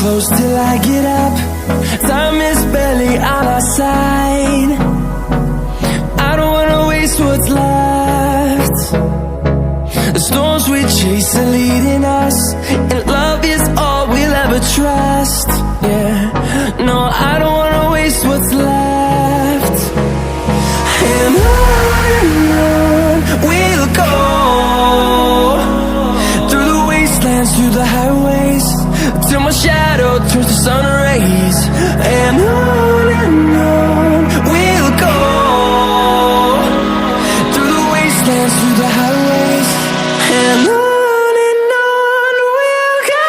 close till I get up. Time is barely on our side. I don't wanna waste what's left. The storms we chase are leading us, and love is all we'll ever trust. Yeah, no, I don't wanna waste what's left. And on we'll go, through the wastelands, through the highways, till my shadow turns to sun rays. And on we'll go, through the wastelands, through the highways, and on we'll go.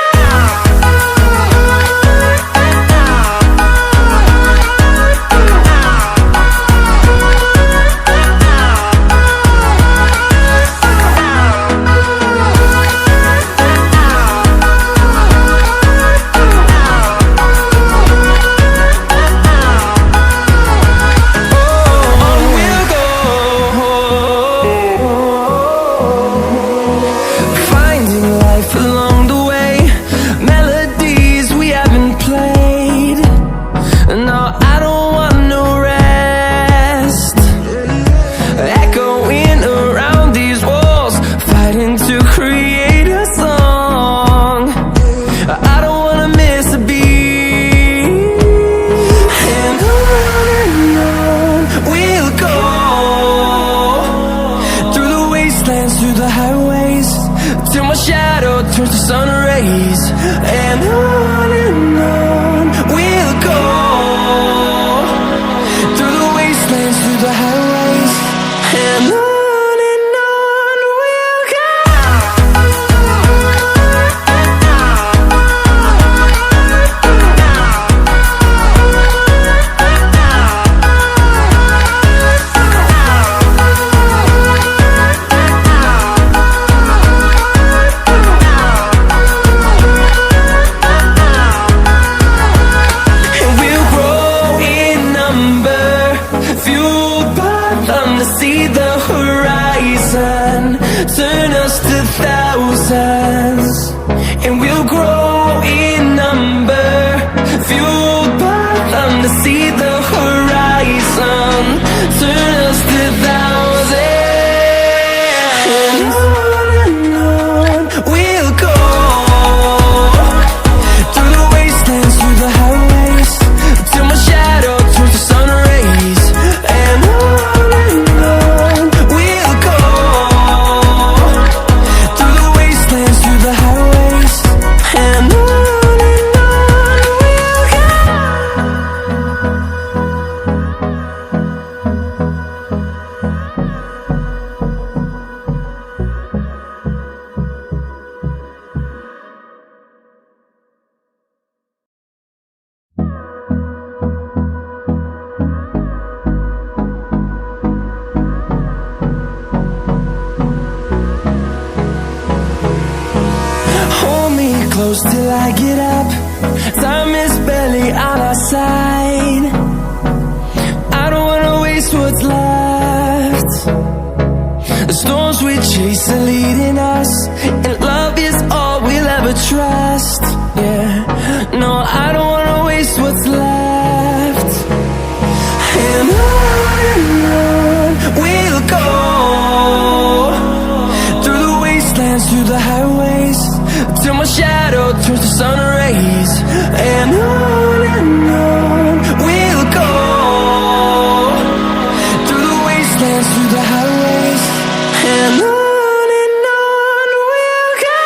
Turns to sun rays, and on we'll go, through the wastelands, through the highways, and on we'll go. Turn us to thousands, and we'll grow in number, fueled by them to see the horizon. Turn us to thousands, and on we'll go, through the wastelands, through the highways, till my shadow turns to sun rays. And on we'll go, through the wastelands, through the highways, and on we'll go. Hold me close till I get up. Time is barely on our side. I don't wanna waste what's left. The storms we chase are leading us, and love is all we'll ever trust. Yeah, no, I don't wanna waste what's left. And on we'll go, through the wastelands, through the highways, till my shadow turns to sun rays. And on we'll go, through the wastelands, through the highways, and on we'll go.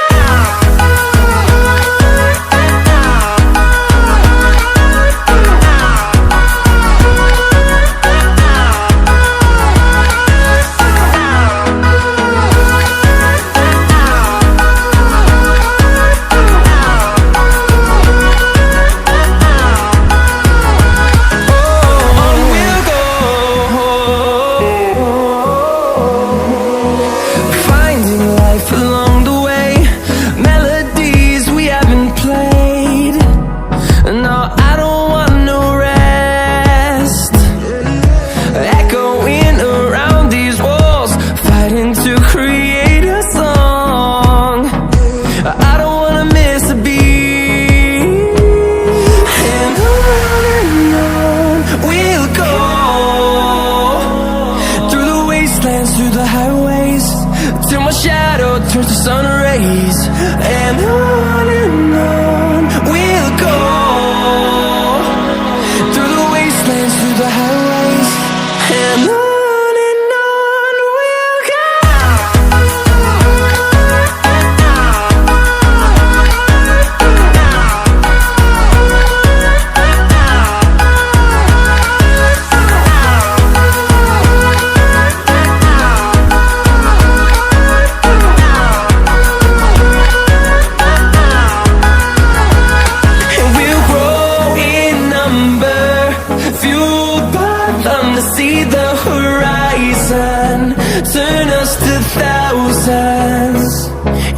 highways, and on we'll go. See the horizon turn us to thousands,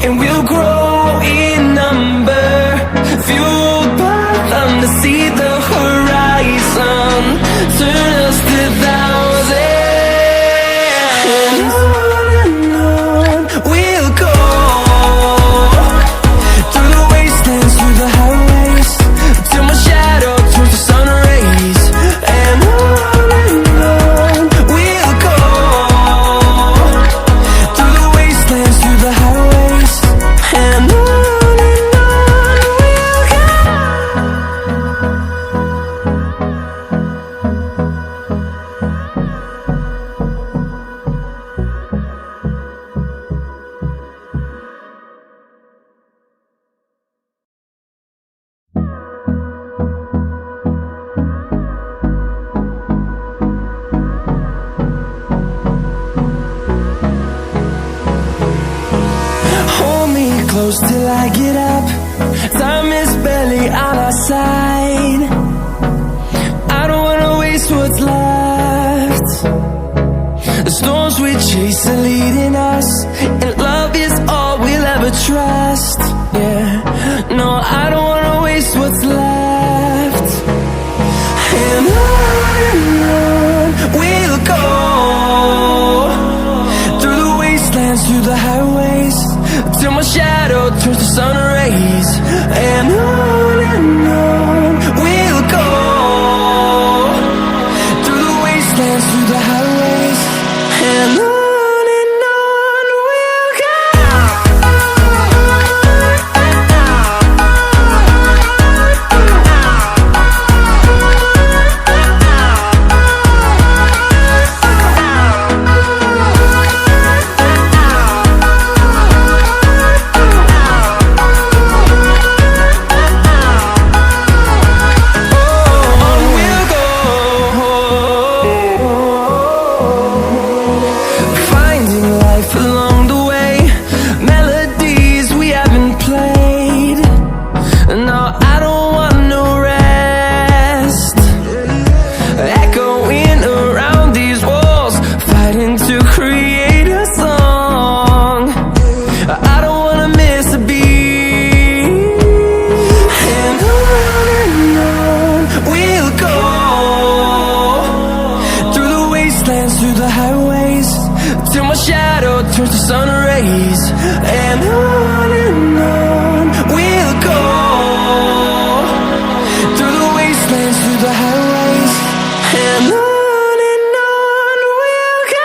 and we'll grow in number, fueled by them. To see the horizon turn us to thousands, and on we'll go, through the wastelands, through the highways, till my shadow turns to sun rays, and on close till I get up. Time is barely on our side. I don't wanna waste what's left. The storms we chase are leading us, and love is all we'll ever trust. Yeah, no, I don't wanna waste what's left. And on we'll go, through the wastelands, through the highways, till my shadow turns to sun rays, and on we'll go, through the wastelands, through the highways, and on we'll go. Turns to sun rays, and on we'll go, through the wastelands, through the highways, and on we'll go.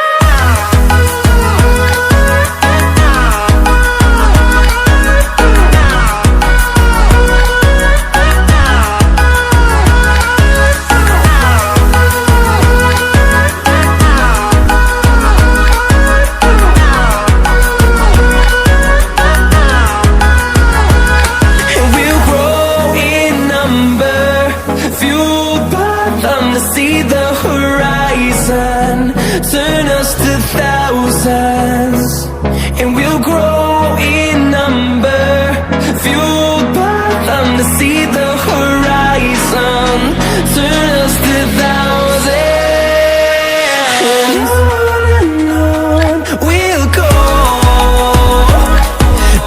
See the horizon turn us to thousands, and we'll grow in number, fueled by them. To see the horizon turn us to thousands, and on we'll go,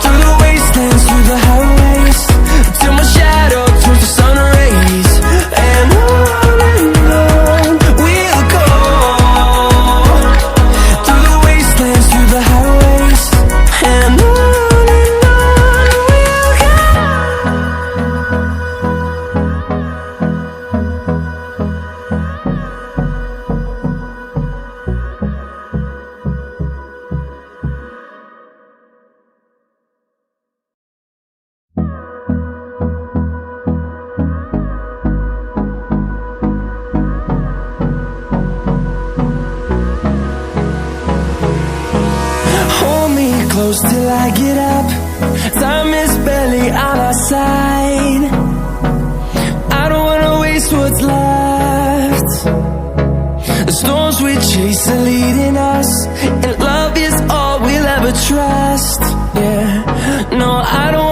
through the wastelands, through the highways, till my shadow turns to sun rays, and on through the highways, and on we'll go. close till I get up. Time is barely on our side. I don't wanna waste what's left. The storms we chase are leading us, and love is all we'll ever trust. Yeah, no, I don't